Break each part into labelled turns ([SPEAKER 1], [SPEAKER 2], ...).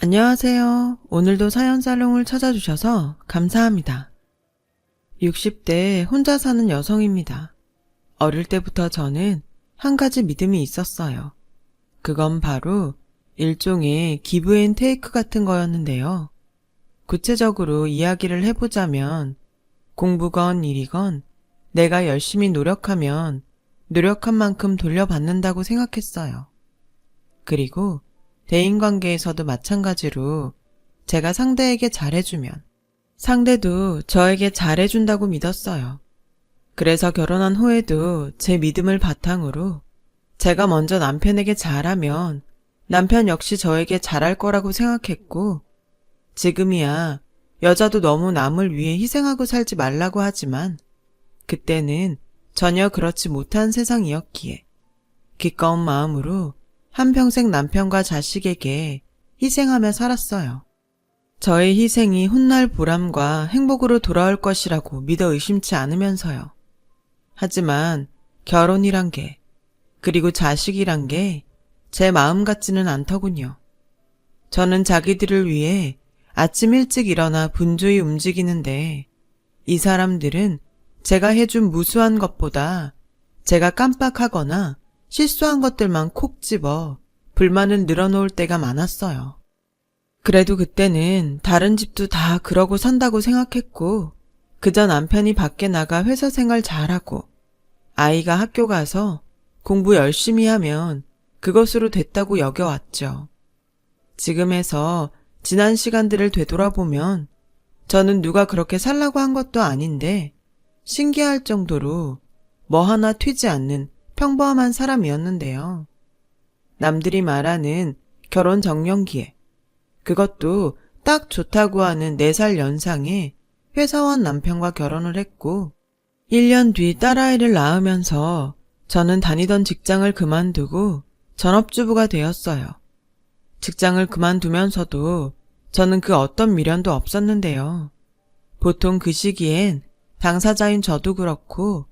[SPEAKER 1] 안녕하세요. 오늘도 사연살롱을 찾아주셔서 감사합니다. 60대 혼자 사는 여성입니다. 어릴 때부터 저는 한 가지 믿음이 있었어요. 그건 바로 일종의 기브 앤 테이크 같은 거였는데요. 구체적으로 이야기를 해보자면 공부건 일이건 내가 열심히 노력하면 노력한 만큼 돌려받는다고 생각했어요. 그리고 대인관계에서도 마찬가지로 제가 상대에게 잘해주면 상대도 저에게 잘해준다고 믿었어요. 그래서 결혼한 후에도 제 믿음을 바탕으로 제가 먼저 남편에게 잘하면 남편 역시 저에게 잘할 거라고 생각했고, 지금이야 여자도 너무 남을 위해 희생하고 살지 말라고 하지만 그때는 전혀 그렇지 못한 세상이었기에 기꺼운 마음으로 한평생 남편과 자식에게 희생하며 살았어요. 저의 희생이 훗날 보람과 행복으로 돌아올 것이라고 믿어 의심치 않으면서요. 하지만 결혼이란 게, 그리고 자식이란 게 제 마음 같지는 않더군요. 저는 자기들을 위해 아침 일찍 일어나 분주히 움직이는데 이 사람들은 제가 해준 무수한 것보다 제가 깜빡하거나 실수한 것들만 콕 집어 불만을 늘어놓을 때가 많았어요. 그래도 그때는 다른 집도 다 그러고 산다고 생각했고, 그저 남편이 밖에 나가 회사 생활 잘하고 아이가 학교 가서 공부 열심히 하면 그것으로 됐다고 여겨왔죠. 지금에서 지난 시간들을 되돌아보면 저는 누가 그렇게 살라고 한 것도 아닌데 신기할 정도로 뭐 하나 튀지 않는 평범한 사람이었는데요. 남들이 말하는 결혼 정년기에, 그것도 딱 좋다고 하는 4살 연상의 회사원 남편과 결혼을 했고 1년 뒤 딸아이를 낳으면서 저는 다니던 직장을 그만두고 전업주부가 되었어요. 직장을 그만두면서도 저는 그 어떤 미련도 없었는데요. 보통 그 시기엔 당사자인 저도 그렇고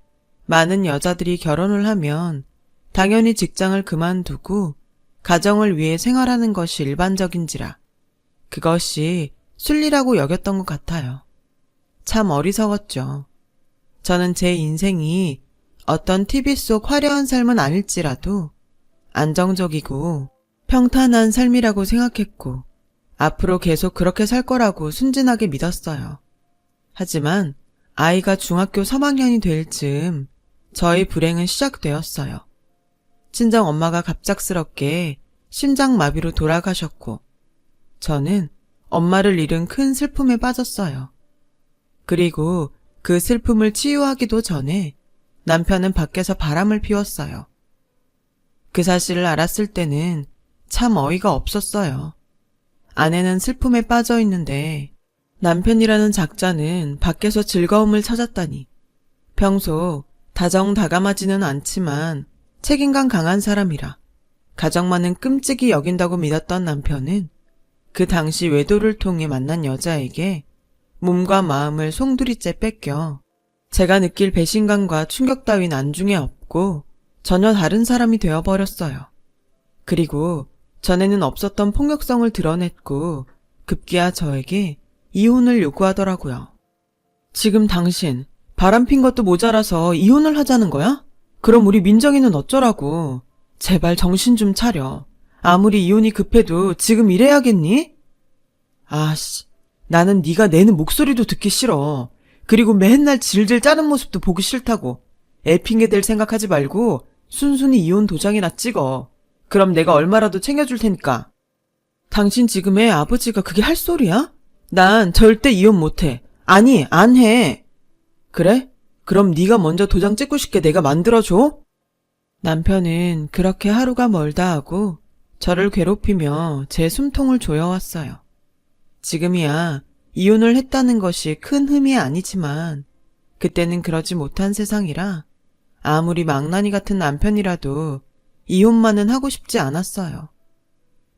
[SPEAKER 1] 많은 여자들이 결혼을 하면 당연히 직장을 그만두고 가정을 위해 생활하는 것이 일반적인지라 그것이 순리라고 여겼던 것 같아요. 참 어리석었죠. 저는 제 인생이 어떤 TV 속 화려한 삶은 아닐지라도 안정적이고 평탄한 삶이라고 생각했고 앞으로 계속 그렇게 살 거라고 순진하게 믿었어요. 하지만 아이가 중학교 3학년이 될 즈음 저의 불행은 시작되었어요. 친정 엄마가 갑작스럽게 심장마비로 돌아가셨고 저는 엄마를 잃은 큰 슬픔에 빠졌어요. 그리고 그 슬픔을 치유하기도 전에 남편은 밖에서 바람을 피웠어요. 그 사실을 알았을 때는 참 어이가 없었어요. 아내는 슬픔에 빠져 있는데 남편이라는 작자는 밖에서 즐거움을 찾았다니. 평소 다정다감하지는 않지만 책임감 강한 사람이라 가정만은 끔찍이 여긴다고 믿었던 남편은 그 당시 외도를 통해 만난 여자에게 몸과 마음을 송두리째 뺏겨 제가 느낄 배신감과 충격 따윈 안중에 없고 전혀 다른 사람이 되어버렸어요. 그리고 전에는 없었던 폭력성을 드러냈고 급기야 저에게 이혼을 요구하더라고요. 지금 당신 바람핀 것도 모자라서 이혼을 하자는 거야? 그럼 우리 민정이는 어쩌라고. 제발 정신 좀 차려. 아무리 이혼이 급해도 지금 이래야겠니? 아씨, 나는 네가 내는 목소리도 듣기 싫어. 그리고 맨날 질질 짜는 모습도 보기 싫다고. 애 핑계 댈 생각하지 말고 순순히 이혼 도장이나 찍어. 그럼 내가 얼마라도 챙겨줄 테니까. 당신 지금 애 아버지가 그게 할 소리야? 난 절대 이혼 못해. 아니, 안 해. 그래? 그럼 네가 먼저 도장 찍고 싶게 내가 만들어줘? 남편은 그렇게 하루가 멀다 하고 저를 괴롭히며 제 숨통을 조여왔어요. 지금이야 이혼을 했다는 것이 큰 흠이 아니지만 그때는 그러지 못한 세상이라 아무리 망나니 같은 남편이라도 이혼만은 하고 싶지 않았어요.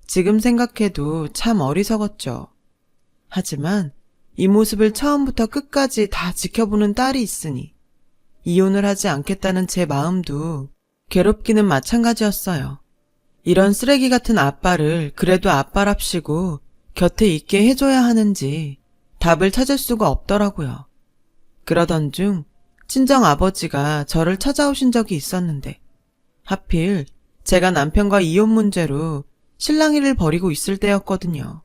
[SPEAKER 1] 지금 생각해도 참 어리석었죠. 하지만 이 모습을 처음부터 끝까지 다 지켜보는 딸이 있으니 이혼을 하지 않겠다는 제 마음도 괴롭기는 마찬가지였어요. 이런 쓰레기 같은 아빠를 그래도 아빠랍시고 곁에 있게 해줘야 하는지 답을 찾을 수가 없더라고요. 그러던 중 친정 아버지가 저를 찾아오신 적이 있었는데 하필 제가 남편과 이혼 문제로 실랑이를 벌이고 있을 때였거든요.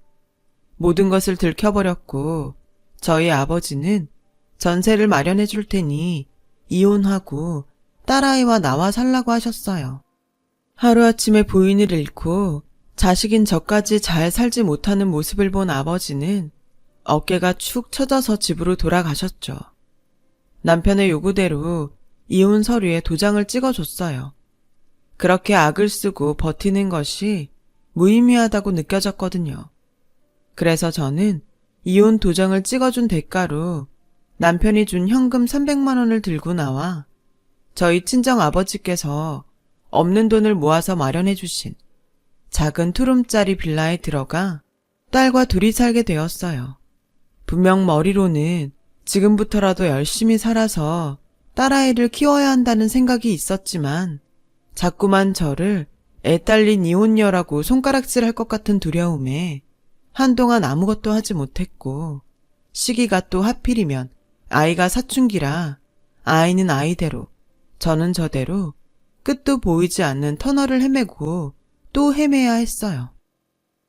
[SPEAKER 1] 모든 것을 들켜버렸고 저희 아버지는 전세를 마련해 줄 테니 이혼하고 딸아이와 나와 살라고 하셨어요. 하루아침에 부인을 잃고 자식인 저까지 잘 살지 못하는 모습을 본 아버지는 어깨가 축 처져서 집으로 돌아가셨죠. 남편의 요구대로 이혼 서류에 도장을 찍어줬어요. 그렇게 악을 쓰고 버티는 것이 무의미하다고 느껴졌거든요. 그래서 저는 이혼 도장을 찍어준 대가로 남편이 준 현금 300만 원을 들고 나와 저희 친정 아버지께서 없는 돈을 모아서 마련해 주신 작은 투룸짜리 빌라에 들어가 딸과 둘이 살게 되었어요. 분명 머리로는 지금부터라도 열심히 살아서 딸아이를 키워야 한다는 생각이 있었지만 자꾸만 저를 애딸린 이혼녀라고 손가락질할 것 같은 두려움에 한동안 아무것도 하지 못했고 시기가 또 하필이면 아이가 사춘기라 아이는 아이대로 저는 저대로 끝도 보이지 않는 터널을 헤매고 또 헤매야 했어요.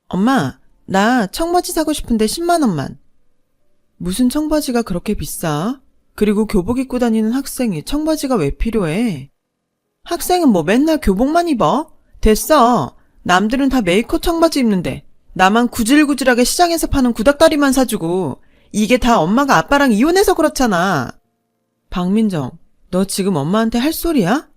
[SPEAKER 1] 엄마, 나 청바지 사고 싶은데 10만 원만. 무슨 청바지가 그렇게 비싸? 그리고 교복 입고 다니는 학생이 청바지가 왜 필요해? 학생은 뭐 맨날 교복만 입어? 됐어. 남들은 다 메이커 청바지 입는데 나만 구질구질하게 시장에서 파는 구닥다리만 사주고 이게 다 엄마가 아빠랑 이혼해서 그렇잖아. 박민정, 너 지금 엄마한테 할 소리야?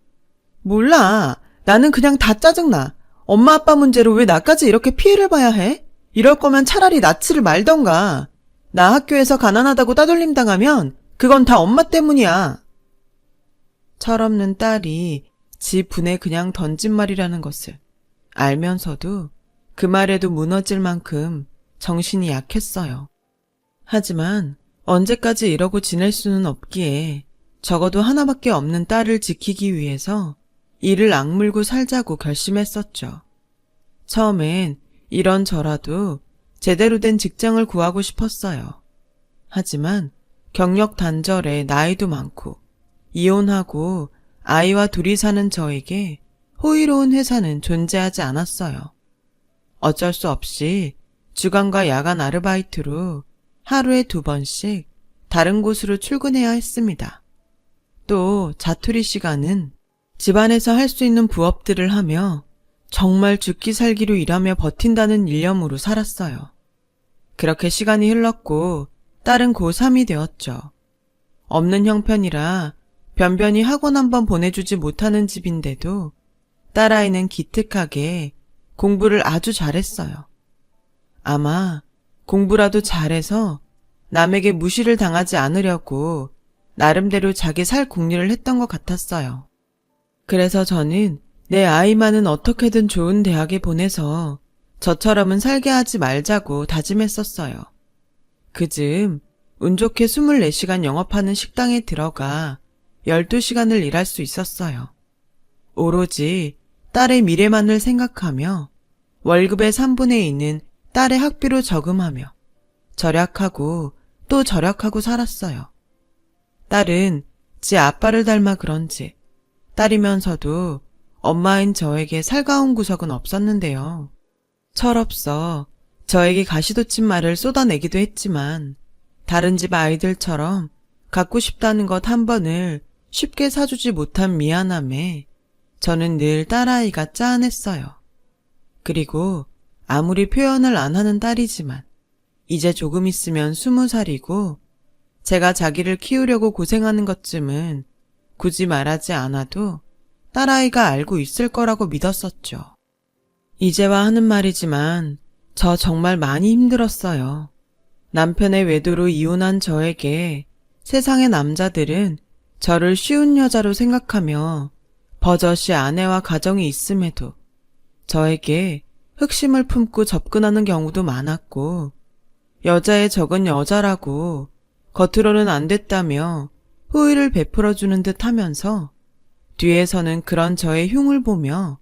[SPEAKER 1] 몰라. 나는 그냥 다 짜증나. 엄마 아빠 문제로 왜 나까지 이렇게 피해를 봐야 해? 이럴 거면 차라리 나치를 말던가. 나 학교에서 가난하다고 따돌림 당하면 그건 다 엄마 때문이야. 철없는 딸이 지 분에 그냥 던진 말이라는 것을 알면서도 그 말에도 무너질 만큼 정신이 약했어요. 하지만 언제까지 이러고 지낼 수는 없기에 적어도 하나밖에 없는 딸을 지키기 위해서 이를 악물고 살자고 결심했었죠. 처음엔 이런저라도 제대로 된 직장을 구하고 싶었어요. 하지만 경력 단절에 나이도 많고 이혼하고 아이와 둘이 사는 저에게 호의로운 회사는 존재하지 않았어요. 어쩔 수 없이 주간과 야간 아르바이트로 하루에 2번씩 다른 곳으로 출근해야 했습니다. 또 자투리 시간은 집안에서 할 수 있는 부업들을 하며 정말 죽기 살기로 일하며 버틴다는 일념으로 살았어요. 그렇게 시간이 흘렀고 딸은 고3이 되었죠. 없는 형편이라 변변히 학원 한번 보내주지 못하는 집인데도 딸아이는 기특하게 공부를 아주 잘했어요. 아마 공부라도 잘해서 남에게 무시를 당하지 않으려고 나름대로 자기 살 궁리를 했던 것 같았어요. 그래서 저는 내 아이만은 어떻게든 좋은 대학에 보내서 저처럼은 살게 하지 말자고 다짐했었어요. 그즈음 운 좋게 24시간 영업하는 식당에 들어가 12시간을 일할 수 있었어요. 오로지 딸의 미래만을 생각하며 월급의 3분의 2는 딸의 학비로 저금하며 절약하고 또 절약하고 살았어요. 딸은 지 아빠를 닮아 그런지 딸이면서도 엄마인 저에게 살가운 구석은 없었는데요. 철없어 저에게 가시돋친 말을 쏟아내기도 했지만 다른 집 아이들처럼 갖고 싶다는 것 한 번을 쉽게 사주지 못한 미안함에 저는 늘 딸아이가 짠했어요. 그리고 아무리 표현을 안 하는 딸이지만 이제 조금 있으면 20살이고 제가 자기를 키우려고 고생하는 것쯤은 굳이 말하지 않아도 딸아이가 알고 있을 거라고 믿었었죠. 이제와 하는 말이지만 저 정말 많이 힘들었어요. 남편의 외도로 이혼한 저에게 세상의 남자들은 저를 쉬운 여자로 생각하며 버젓이 아내와 가정이 있음에도 저에게 흑심을 품고 접근하는 경우도 많았고 여자의 적은 여자라고 겉으로는 안 됐다며 호의를 베풀어주는 듯 하면서 뒤에서는 그런 저의 흉을 보며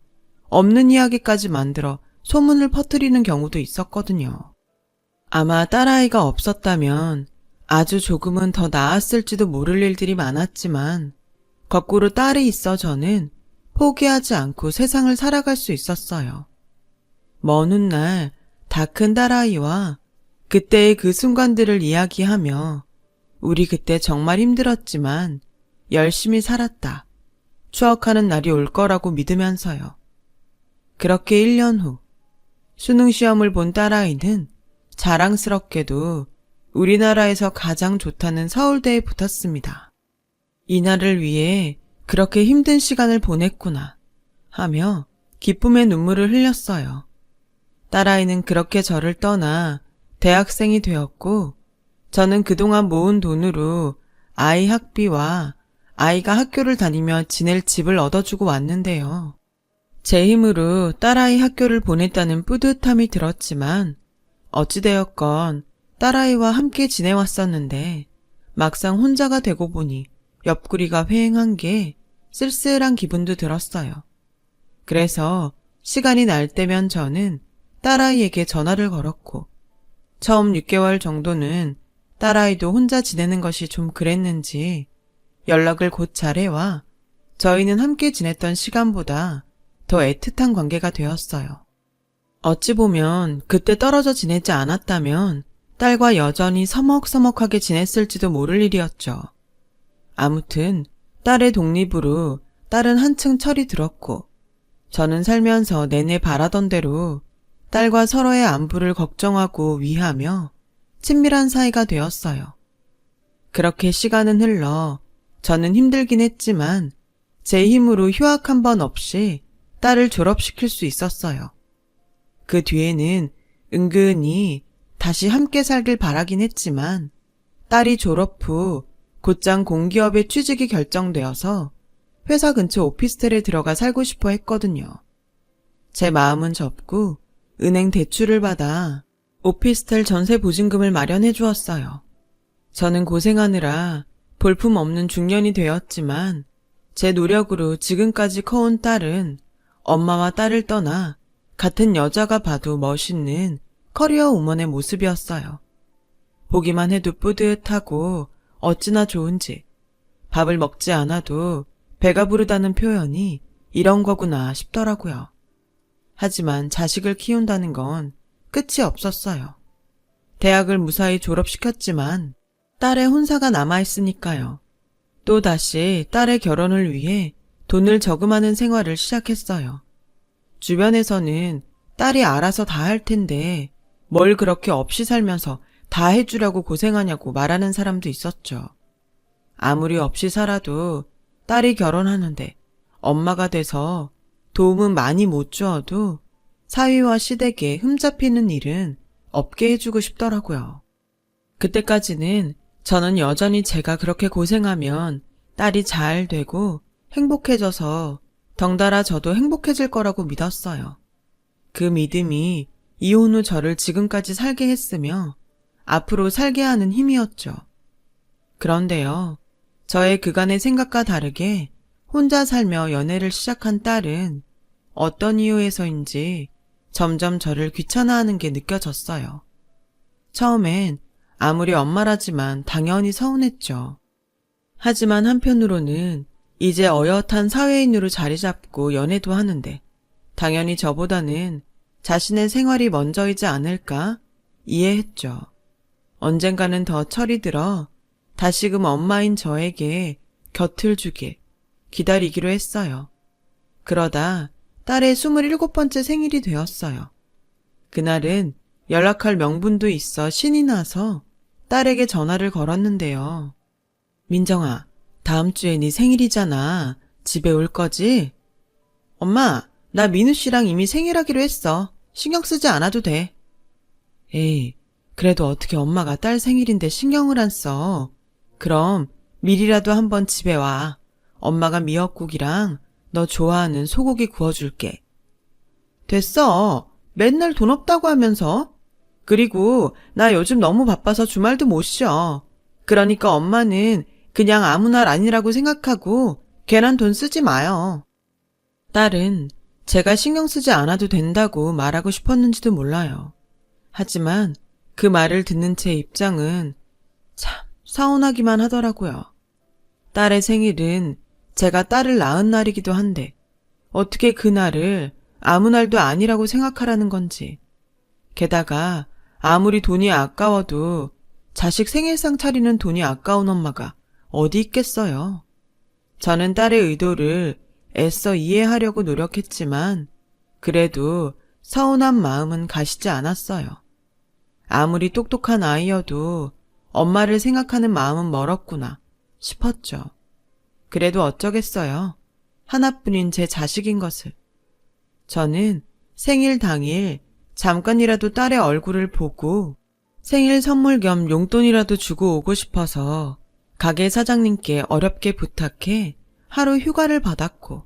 [SPEAKER 1] 없는 이야기까지 만들어 소문을 퍼뜨리는 경우도 있었거든요. 아마 딸아이가 없었다면 아주 조금은 더 나았을지도 모를 일들이 많았지만 거꾸로 딸이 있어 저는 포기하지 않고 세상을 살아갈 수 있었어요. 먼 훗날 다 큰 딸아이와 그때의 그 순간들을 이야기하며 우리 그때 정말 힘들었지만 열심히 살았다. 추억하는 날이 올 거라고 믿으면서요. 그렇게 1년 후 수능 시험을 본 딸아이는 자랑스럽게도 우리나라에서 가장 좋다는 서울대에 붙었습니다. 이날을 위해 그렇게 힘든 시간을 보냈구나 하며 기쁨의 눈물을 흘렸어요. 딸아이는 그렇게 저를 떠나 대학생이 되었고 저는 그동안 모은 돈으로 아이 학비와 아이가 학교를 다니며 지낼 집을 얻어주고 왔는데요. 제 힘으로 딸아이 학교를 보냈다는 뿌듯함이 들었지만 어찌되었건 딸아이와 함께 지내왔었는데 막상 혼자가 되고 보니 옆구리가 회행한 게 쓸쓸한 기분도 들었어요. 그래서 시간이 날 때면 저는 딸아이에게 전화를 걸었고 처음 6개월 정도는 딸아이도 혼자 지내는 것이 좀 그랬는지 연락을 곧 잘해와 저희는 함께 지냈던 시간보다 더 애틋한 관계가 되었어요. 어찌 보면 그때 떨어져 지내지 않았다면 딸과 여전히 서먹서먹하게 지냈을지도 모를 일이었죠. 아무튼 딸의 독립으로 딸은 한층 철이 들었고 저는 살면서 내내 바라던 대로 딸과 서로의 안부를 걱정하고 위하며 친밀한 사이가 되었어요. 그렇게 시간은 흘러 저는 힘들긴 했지만 제 힘으로 휴학 한 번 없이 딸을 졸업시킬 수 있었어요. 그 뒤에는 은근히 다시 함께 살길 바라긴 했지만 딸이 졸업 후 곧장 공기업에 취직이 결정되어서 회사 근처 오피스텔에 들어가 살고 싶어 했거든요. 제 마음은 접고 은행 대출을 받아 오피스텔 전세 보증금을 마련해 주었어요. 저는 고생하느라 볼품없는 중년이 되었지만 제 노력으로 지금까지 커온 딸은 엄마와 딸을 떠나 같은 여자가 봐도 멋있는 커리어 우먼의 모습이었어요. 보기만 해도 뿌듯하고 어찌나 좋은지 밥을 먹지 않아도 배가 부르다는 표현이 이런 거구나 싶더라고요. 하지만 자식을 키운다는 건 끝이 없었어요. 대학을 무사히 졸업시켰지만 딸의 혼사가 남아있으니까요. 또다시 딸의 결혼을 위해 돈을 저금하는 생활을 시작했어요. 주변에서는 딸이 알아서 다 할 텐데 뭘 그렇게 없이 살면서 다 해주려고 고생하냐고 말하는 사람도 있었죠. 아무리 없이 살아도 딸이 결혼하는데 엄마가 돼서 도움은 많이 못 주어도 사위와 시댁에 흠잡히는 일은 없게 해주고 싶더라고요. 그때까지는 저는 여전히 제가 그렇게 고생하면 딸이 잘 되고 행복해져서 덩달아 저도 행복해질 거라고 믿었어요. 그 믿음이 이혼 후 저를 지금까지 살게 했으며 앞으로 살게 하는 힘이었죠. 그런데요, 저의 그간의 생각과 다르게 혼자 살며 연애를 시작한 딸은 어떤 이유에서인지 점점 저를 귀찮아하는 게 느껴졌어요. 처음엔 아무리 엄마라지만 당연히 서운했죠. 하지만 한편으로는 이제 어엿한 사회인으로 자리 잡고 연애도 하는데 당연히 저보다는 자신의 생활이 먼저이지 않을까 이해했죠. 언젠가는 더 철이 들어 다시금 엄마인 저에게 곁을 주길 기다리기로 했어요. 그러다 딸의 27번째 생일이 되었어요. 그날은 연락할 명분도 있어 신이 나서 딸에게 전화를 걸었는데요. 민정아, 다음 주에 네 생일이잖아. 집에 올 거지? 엄마, 나 민우 씨랑 이미 생일하기로 했어. 신경 쓰지 않아도 돼. 에이, 그래도 어떻게 엄마가 딸 생일인데 신경을 안 써. 그럼 미리라도 한번 집에 와. 엄마가 미역국이랑 너 좋아하는 소고기 구워줄게. 됐어. 맨날 돈 없다고 하면서. 그리고 나 요즘 너무 바빠서 주말도 못 쉬어. 그러니까 엄마는 그냥 아무 날 아니라고 생각하고 괜한 돈 쓰지 마요. 딸은 제가 신경 쓰지 않아도 된다고 말하고 싶었는지도 몰라요. 하지만 그 말을 듣는 제 입장은 참 서운하기만 하더라고요. 딸의 생일은 제가 딸을 낳은 날이기도 한데 어떻게 그 날을 아무 날도 아니라고 생각하라는 건지. 게다가 아무리 돈이 아까워도 자식 생일상 차리는 돈이 아까운 엄마가 어디 있겠어요. 저는 딸의 의도를 애써 이해하려고 노력했지만 그래도 서운한 마음은 가시지 않았어요. 아무리 똑똑한 아이여도 엄마를 생각하는 마음은 멀었구나 싶었죠. 그래도 어쩌겠어요. 하나뿐인 제 자식인 것을. 저는 생일 당일 잠깐이라도 딸의 얼굴을 보고 생일 선물 겸 용돈이라도 주고 오고 싶어서 가게 사장님께 어렵게 부탁해 하루 휴가를 받았고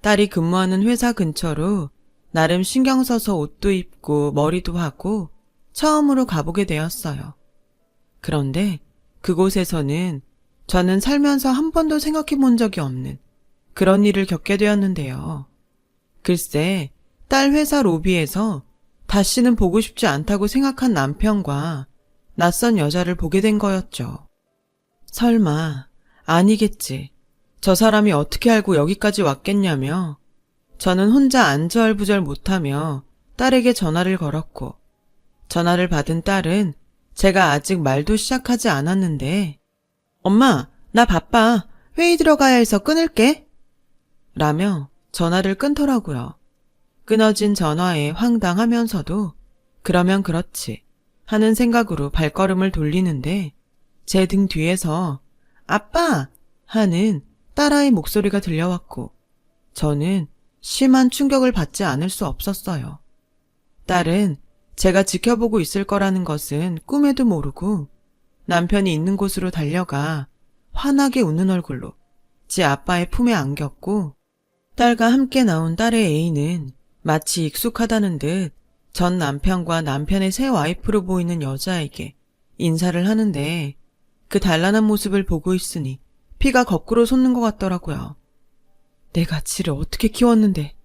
[SPEAKER 1] 딸이 근무하는 회사 근처로 나름 신경 써서 옷도 입고 머리도 하고 처음으로 가보게 되었어요. 그런데 그곳에서는 저는 살면서 한 번도 생각해 본 적이 없는 그런 일을 겪게 되었는데요. 글쎄, 딸 회사 로비에서 다시는 보고 싶지 않다고 생각한 남편과 낯선 여자를 보게 된 거였죠. 설마, 아니겠지. 저 사람이 어떻게 알고 여기까지 왔겠냐며 저는 혼자 안절부절 못하며 딸에게 전화를 걸었고 전화를 받은 딸은 제가 아직 말도 시작하지 않았는데 엄마, 나 바빠. 회의 들어가야 해서 끊을게. 라며 전화를 끊더라고요. 끊어진 전화에 황당하면서도 그러면 그렇지 하는 생각으로 발걸음을 돌리는데 제 등 뒤에서 아빠! 하는 딸아이 목소리가 들려왔고 저는 심한 충격을 받지 않을 수 없었어요. 딸은 제가 지켜보고 있을 거라는 것은 꿈에도 모르고 남편이 있는 곳으로 달려가 환하게 웃는 얼굴로 제 아빠의 품에 안겼고 딸과 함께 나온 딸의 애인은 마치 익숙하다는 듯 전 남편과 남편의 새 와이프로 보이는 여자에게 인사를 하는데 그 단란한 모습을 보고 있으니 피가 거꾸로 솟는 것 같더라고요. 내가 지를 어떻게 키웠는데.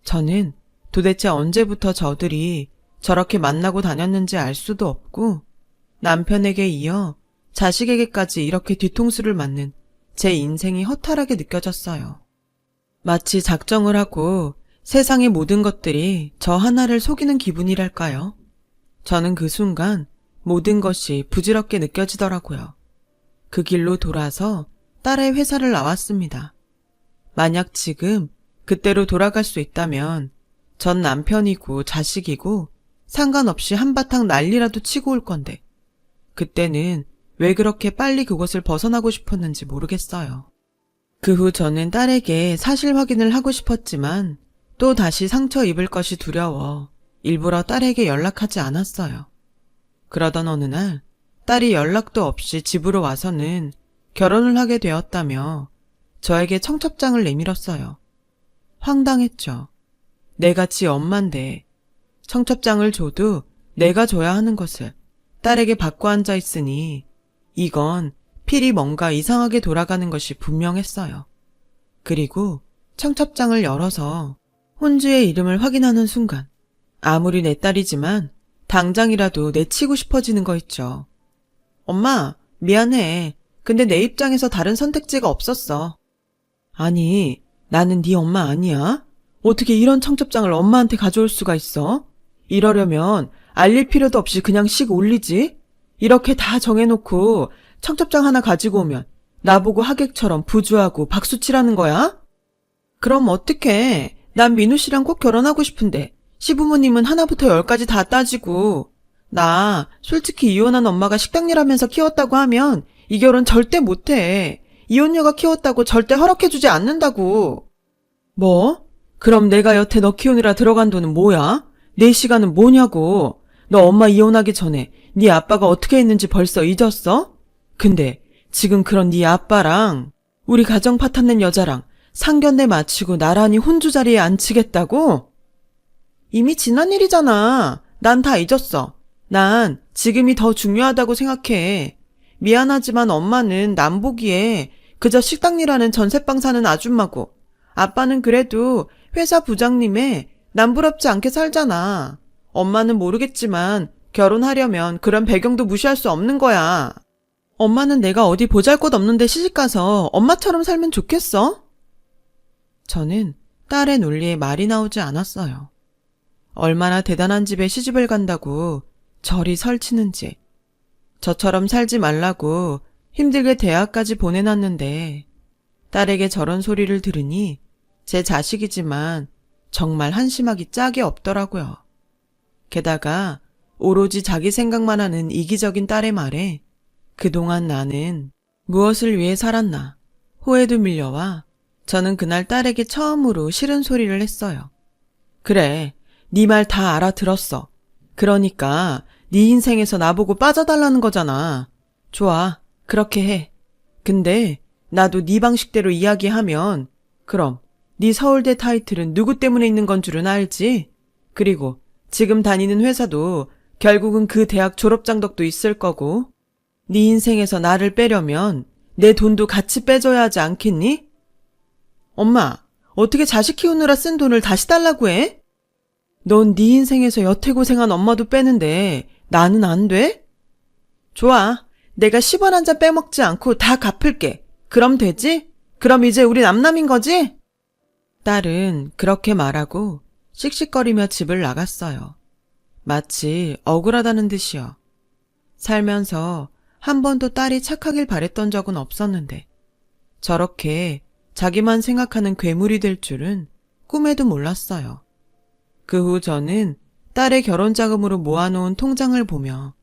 [SPEAKER 1] 저는 도대체 언제부터 저들이 저렇게 만나고 다녔는지 알 수도 없고 남편에게 이어 자식에게까지 이렇게 뒤통수를 맞는 제 인생이 허탈하게 느껴졌어요. 마치 작정을 하고 세상의 모든 것들이 저 하나를 속이는 기분이랄까요? 저는 그 순간 모든 것이 부질없게 느껴지더라고요. 그 길로 돌아서 딸의 회사를 나왔습니다. 만약 지금 그때로 돌아갈 수 있다면 전 남편이고 자식이고 상관없이 한바탕 난리라도 치고 올 건데 그때는 왜 그렇게 빨리 그곳을 벗어나고 싶었는지 모르겠어요. 그 후 저는 딸에게 사실 확인을 하고 싶었지만 또 다시 상처 입을 것이 두려워 일부러 딸에게 연락하지 않았어요. 그러던 어느 날 딸이 연락도 없이 집으로 와서는 결혼을 하게 되었다며 저에게 청첩장을 내밀었어요. 황당했죠. 내가 지 엄만데 청첩장을 줘도 내가 줘야 하는 것을 딸에게 받고 앉아 있으니 이건 필히 뭔가 이상하게 돌아가는 것이 분명했어요. 그리고 청첩장을 열어서 혼주의 이름을 확인하는 순간 아무리 내 딸이지만 당장이라도 내치고 싶어지는 거 있죠. 엄마, 미안해. 근데 내 입장에서 다른 선택지가 없었어. 아니, 나는 네 엄마 아니야? 어떻게 이런 청첩장을 엄마한테 가져올 수가 있어? 이러려면 알릴 필요도 없이 그냥 씩 올리지? 이렇게 다 정해놓고 청첩장 하나 가지고 오면 나보고 하객처럼 부주하고 박수치라는 거야? 그럼 어떡해. 난 민우 씨랑 꼭 결혼하고 싶은데 시부모님은 하나부터 열까지 다 따지고 나 솔직히 이혼한 엄마가 식당 일하면서 키웠다고 하면 이 결혼 절대 못해. 이혼녀가 키웠다고 절대 허락해주지 않는다고. 뭐? 그럼 내가 여태 너 키우느라 들어간 돈은 뭐야? 내 시간은 뭐냐고. 너 엄마 이혼하기 전에 네 아빠가 어떻게 했는지 벌써 잊었어? 근데 지금 그런 네 아빠랑 우리 가정 파탄낸 여자랑 상견례 마치고 나란히 혼주 자리에 앉히겠다고? 이미 지난 일이잖아. 난 다 잊었어. 난 지금이 더 중요하다고 생각해. 미안하지만 엄마는 남 보기에 그저 식당 일하는 전셋방 사는 아줌마고 아빠는 그래도 회사 부장님의 남부럽지 않게 살잖아. 엄마는 모르겠지만 결혼하려면 그런 배경도 무시할 수 없는 거야. 엄마는 내가 어디 보잘것없는데 시집가서 엄마처럼 살면 좋겠어? 저는 딸의 논리에 말이 나오지 않았어요. 얼마나 대단한 집에 시집을 간다고 저리 설치는지. 저처럼 살지 말라고 힘들게 대학까지 보내놨는데 딸에게 저런 소리를 들으니 제 자식이지만 정말 한심하기 짝이 없더라고요. 게다가 오로지 자기 생각만 하는 이기적인 딸의 말에 그동안 나는 무엇을 위해 살았나 호에도 밀려와 저는 그날 딸에게 처음으로 싫은 소리를 했어요. 그래, 네 말 다 알아들었어. 그러니까 네 인생에서 나보고 빠져달라는 거잖아. 좋아, 그렇게 해. 근데 나도 네 방식대로 이야기하면 그럼 네 서울대 타이틀은 누구 때문에 있는 건 줄은 알지? 그리고 지금 다니는 회사도 결국은 그 대학 졸업장덕도 있을 거고 네 인생에서 나를 빼려면 내 돈도 같이 빼줘야 하지 않겠니? 엄마, 어떻게 자식 키우느라 쓴 돈을 다시 달라고 해? 넌 네 인생에서 여태 고생한 엄마도 빼는데 나는 안 돼? 좋아, 내가 10원 한 잔 빼먹지 않고 다 갚을게. 그럼 되지? 그럼 이제 우리 남남인 거지? 딸은 그렇게 말하고 씩씩거리며 집을 나갔어요. 마치 억울하다는 듯이요. 살면서 한 번도 딸이 착하길 바랬던 적은 없었는데 저렇게 자기만 생각하는 괴물이 될 줄은 꿈에도 몰랐어요. 그 후 저는 딸의 결혼 자금으로 모아놓은 통장을 보며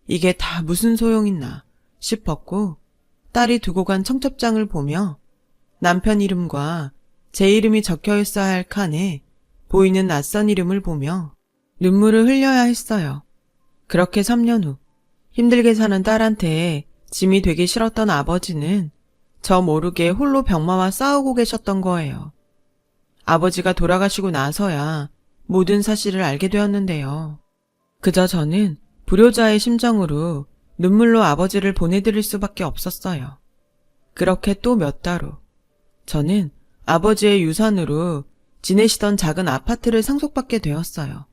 [SPEAKER 1] 이게 다 무슨 소용있나 싶었고 딸이 두고 간 청첩장을 보며 남편 이름과 제 이름이 적혀 있어야 할 칸에 보이는 낯선 이름을 보며 눈물을 흘려야 했어요. 그렇게 3년 후 힘들게 사는 딸한테 짐이 되기 싫었던 아버지는 저 모르게 홀로 병마와 싸우고 계셨던 거예요. 아버지가 돌아가시고 나서야 모든 사실을 알게 되었는데요. 그저 저는 불효자의 심정으로 눈물로 아버지를 보내드릴 수밖에 없었어요. 그렇게 또 몇 달 후 저는 아버지의 유산으로 지내시던 작은 아파트를 상속받게 되었어요.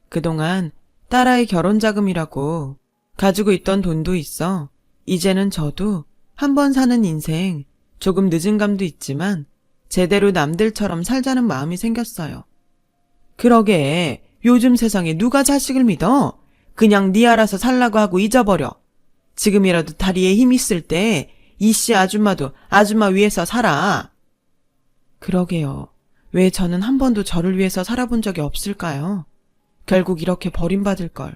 [SPEAKER 1] 그동안 딸아이 결혼자금이라고 가지고 있던 돈도 있어 이제는 저도 한 번 사는 인생 조금 늦은 감도 있지만 제대로 남들처럼 살자는 마음이 생겼어요. 그러게 요즘 세상에 누가 자식을 믿어? 그냥 네 알아서 살라고 하고 잊어버려. 지금이라도 다리에 힘 있을 때 이씨 아줌마도 아줌마 위해서 살아. 그러게요. 왜 저는 한 번도 저를 위해서 살아본 적이 없을까요? 결국 이렇게 버림받을 걸.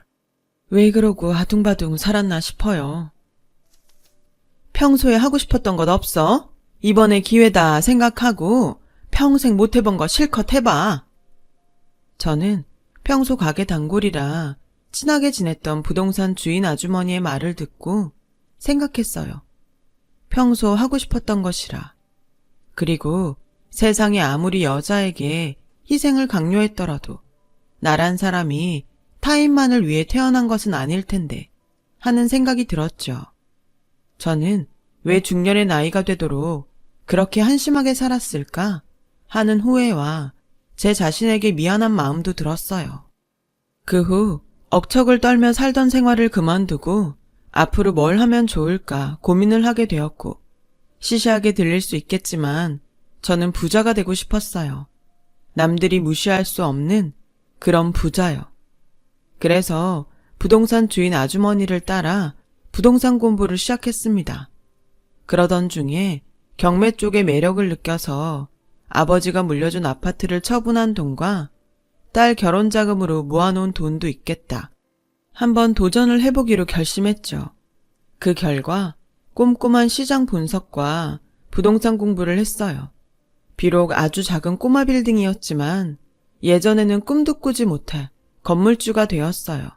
[SPEAKER 1] 왜 그러고 아둥바둥 살았나 싶어요. 평소에 하고 싶었던 것 없어? 이번에 기회다 생각하고 평생 못 해본 거 실컷 해봐. 저는 평소 가게 단골이라 친하게 지냈던 부동산 주인 아주머니의 말을 듣고 생각했어요. 평소 하고 싶었던 것이라. 그리고 세상에 아무리 여자에게 희생을 강요했더라도 나란 사람이 타인만을 위해 태어난 것은 아닐 텐데 하는 생각이 들었죠. 저는 왜 중년의 나이가 되도록 그렇게 한심하게 살았을까 하는 후회와 제 자신에게 미안한 마음도 들었어요. 그 후 억척을 떨며 살던 생활을 그만두고 앞으로 뭘 하면 좋을까 고민을 하게 되었고 시시하게 들릴 수 있겠지만 저는 부자가 되고 싶었어요. 남들이 무시할 수 없는 그런 부자요. 그래서 부동산 주인 아주머니를 따라 부동산 공부를 시작했습니다. 그러던 중에 경매 쪽의 매력을 느껴서 아버지가 물려준 아파트를 처분한 돈과 딸 결혼 자금으로 모아놓은 돈도 있겠다. 한번 도전을 해보기로 결심했죠. 그 결과 꼼꼼한 시장 분석과 부동산 공부를 했어요. 비록 아주 작은 꼬마 빌딩이었지만 예전에는 꿈도 꾸지 못할 건물주가 되었어요.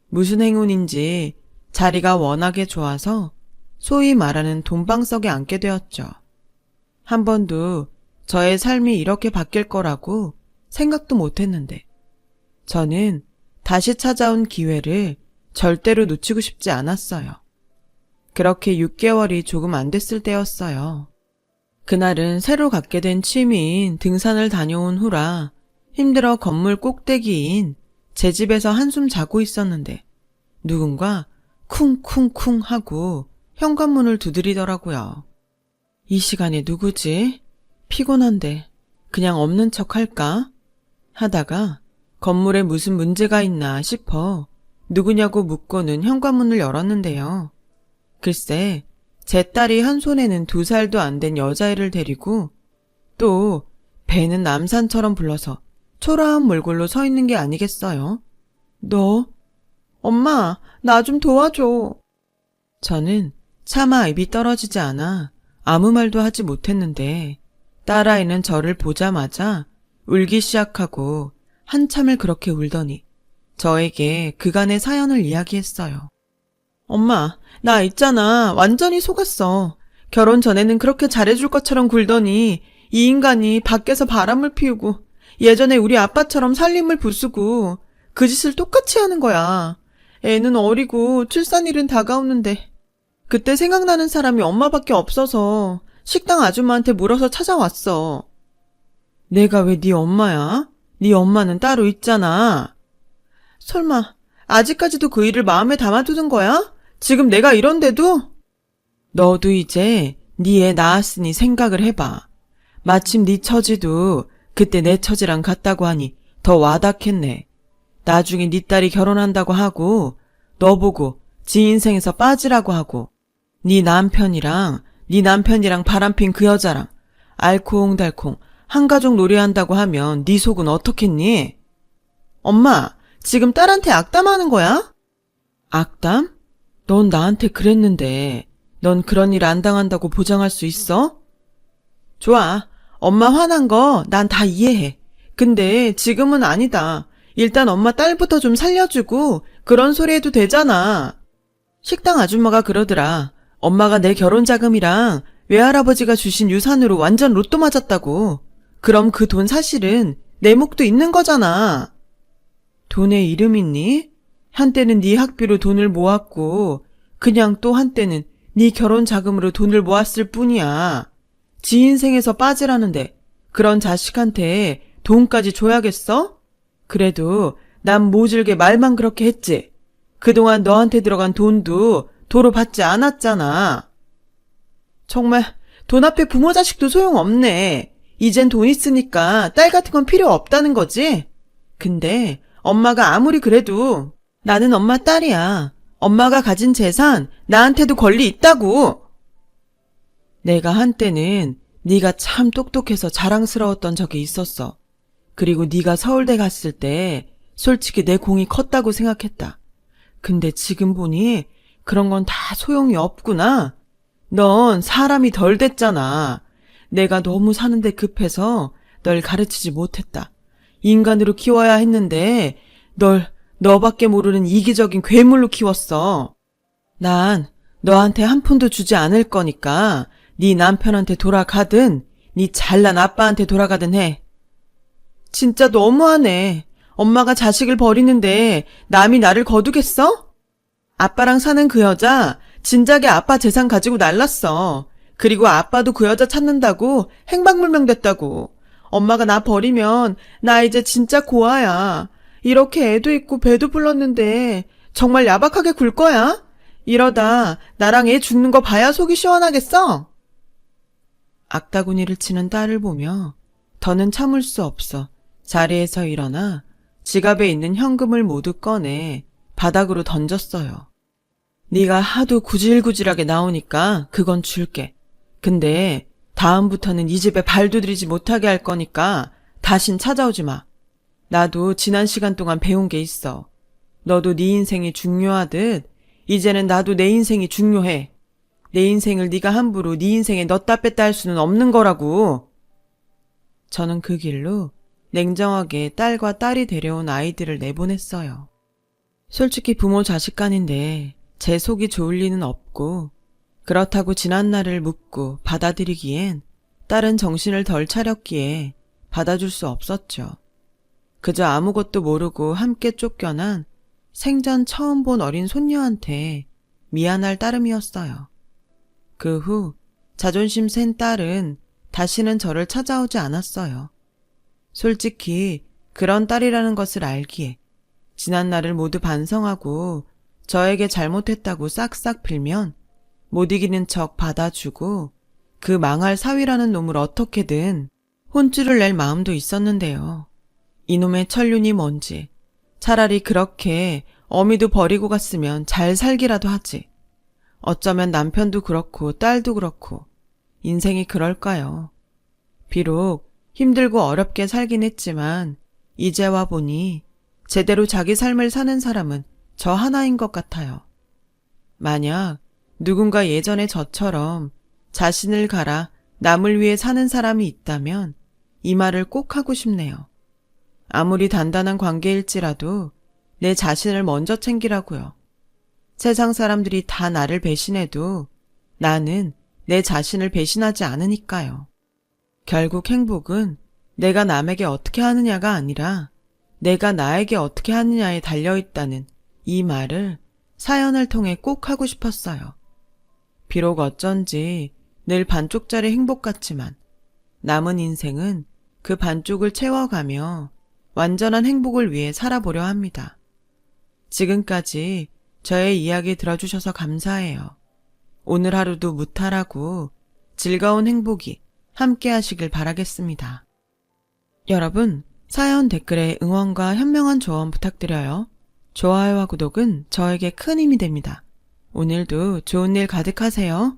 [SPEAKER 1] 무슨 행운인지 자리가 워낙에 좋아서 소위 말하는 돈방석에 앉게 되었죠. 한 번도 저의 삶이 이렇게 바뀔 거라고 생각도 못했는데 저는 다시 찾아온 기회를 절대로 놓치고 싶지 않았어요. 그렇게 6개월이 조금 안 됐을 때였어요. 그날은 새로 갖게 된 취미인 등산을 다녀온 후라 힘들어 건물 꼭대기인 제 집에서 한숨 자고 있었는데 누군가 쿵쿵쿵 하고 현관문을 두드리더라고요. 이 시간에 누구지? 피곤한데 그냥 없는 척 할까? 하다가 건물에 무슨 문제가 있나 싶어 누구냐고 묻고는 현관문을 열었는데요. 글쎄, 제 딸이 한 손에는 2살도 안 된 여자애를 데리고 또 배는 남산처럼 불러서 초라한 몰골로 서 있는 게 아니겠어요? 너? 엄마, 나 좀 도와줘. 저는 차마 입이 떨어지지 않아 아무 말도 하지 못했는데 딸아이는 저를 보자마자 울기 시작하고 한참을 그렇게 울더니 저에게 그간의 사연을 이야기했어요. 엄마, 나 있잖아. 완전히 속았어. 결혼 전에는 그렇게 잘해줄 것처럼 굴더니 이 인간이 밖에서 바람을 피우고 예전에 우리 아빠처럼 살림을 부수고 그 짓을 똑같이 하는 거야. 애는 어리고 출산일은 다가오는데 그때 생각나는 사람이 엄마밖에 없어서 식당 아줌마한테 물어서 찾아왔어. 내가 왜 네 엄마야? 네 엄마는 따로 있잖아. 설마 아직까지도 그 일을 마음에 담아두는 거야? 지금 내가 이런데도? 너도 이제 네 애 낳았으니 생각을 해봐. 마침 네 처지도 그때 내 처지랑 같다고 하니 더 와닿겠네. 나중에 네 딸이 결혼한다고 하고 너 보고 지 인생에서 빠지라고 하고 네 남편이랑 바람핀 그 여자랑 알콩달콩 한가족 놀이한다고 하면 네 속은 어떻겠니? 엄마, 지금 딸한테 악담하는 거야? 악담? 넌 나한테 그랬는데 넌 그런 일 안 당한다고 보장할 수 있어? 좋아. 엄마 화난 거 난 다 이해해. 근데 지금은 아니다. 일단 엄마 딸부터 좀 살려주고 그런 소리 해도 되잖아. 식당 아줌마가 그러더라. 엄마가 내 결혼 자금이랑 외할아버지가 주신 유산으로 완전 로또 맞았다고. 그럼 그 돈 사실은 내 몫도 있는 거잖아. 돈에 이름 있니? 한때는 네 학비로 돈을 모았고 그냥 또 한때는 네 결혼 자금으로 돈을 모았을 뿐이야. 지 인생에서 빠지라는데 그런 자식한테 돈까지 줘야겠어? 그래도 난 모질게 말만 그렇게 했지. 그동안 너한테 들어간 돈도 도로 받지 않았잖아. 정말 돈 앞에 부모 자식도 소용없네. 이젠 돈 있으니까 딸 같은 건 필요 없다는 거지? 근데 엄마가 아무리 그래도 나는 엄마 딸이야. 엄마가 가진 재산 나한테도 권리 있다고. 내가 한때는 네가 참 똑똑해서 자랑스러웠던 적이 있었어. 그리고 네가 서울대 갔을 때 솔직히 내 공이 컸다고 생각했다. 근데 지금 보니 그런 건 다 소용이 없구나. 넌 사람이 덜 됐잖아. 내가 너무 사는데 급해서 널 가르치지 못했다. 인간으로 키워야 했는데 널 너밖에 모르는 이기적인 괴물로 키웠어. 난 너한테 한 푼도 주지 않을 거니까 네 남편한테 돌아가든 네 잘난 아빠한테 돌아가든 해. 진짜 너무하네. 엄마가 자식을 버리는데 남이 나를 거두겠어? 아빠랑 사는 그 여자 진작에 아빠 재산 가지고 날랐어. 그리고 아빠도 그 여자 찾는다고 행방불명됐다고. 엄마가 나 버리면 나 이제 진짜 고아야. 이렇게 애도 있고 배도 불렀는데 정말 야박하게 굴 거야? 이러다 나랑 애 죽는 거 봐야 속이 시원하겠어? 악다구니를 치는 딸을 보며 더는 참을 수 없어 자리에서 일어나 지갑에 있는 현금을 모두 꺼내 바닥으로 던졌어요. 네가 하도 구질구질하게 나오니까 그건 줄게. 근데 다음부터는 이 집에 발도 들이지 못하게 할 거니까 다신 찾아오지 마. 나도 지난 시간 동안 배운 게 있어. 너도 네 인생이 중요하듯 이제는 나도 내 인생이 중요해. 내 인생을 네가 함부로 네 인생에 넣었다 뺐다 할 수는 없는 거라고. 저는 그 길로 냉정하게 딸과 딸이 데려온 아이들을 내보냈어요. 솔직히 부모 자식 간인데 제 속이 좋을 리는 없고 그렇다고 지난 날을 묻고 받아들이기엔 딸은 정신을 덜 차렸기에 받아줄 수 없었죠. 그저 아무것도 모르고 함께 쫓겨난 생전 처음 본 어린 손녀한테 미안할 따름이었어요. 그 후 자존심 센 딸은 다시는 저를 찾아오지 않았어요. 솔직히 그런 딸이라는 것을 알기에 지난 날을 모두 반성하고 저에게 잘못했다고 싹싹 빌면 못 이기는 척 받아주고 그 망할 사위라는 놈을 어떻게든 혼쭐을 낼 마음도 있었는데요. 이놈의 천륜이 뭔지 차라리 그렇게 어미도 버리고 갔으면 잘 살기라도 하지. 어쩌면 남편도 그렇고 딸도 그렇고 인생이 그럴까요? 비록 힘들고 어렵게 살긴 했지만 이제 와 보니 제대로 자기 삶을 사는 사람은 저 하나인 것 같아요. 만약 누군가 예전에 저처럼 자신을 갈아 남을 위해 사는 사람이 있다면 이 말을 꼭 하고 싶네요. 아무리 단단한 관계일지라도 내 자신을 먼저 챙기라고요. 세상 사람들이 다 나를 배신해도 나는 내 자신을 배신하지 않으니까요. 결국 행복은 내가 남에게 어떻게 하느냐가 아니라 내가 나에게 어떻게 하느냐에 달려있다는 이 말을 사연을 통해 꼭 하고 싶었어요. 비록 어쩐지 늘 반쪽짜리 행복 같지만 남은 인생은 그 반쪽을 채워가며 완전한 행복을 위해 살아보려 합니다. 지금까지 저의 이야기 들어주셔서 감사해요. 오늘 하루도 무탈하고 즐거운 행복이 함께 하시길 바라겠습니다. 여러분, 사연 댓글에 응원과 현명한 조언 부탁드려요. 좋아요와 구독은 저에게 큰 힘이 됩니다. 오늘도 좋은 일 가득하세요.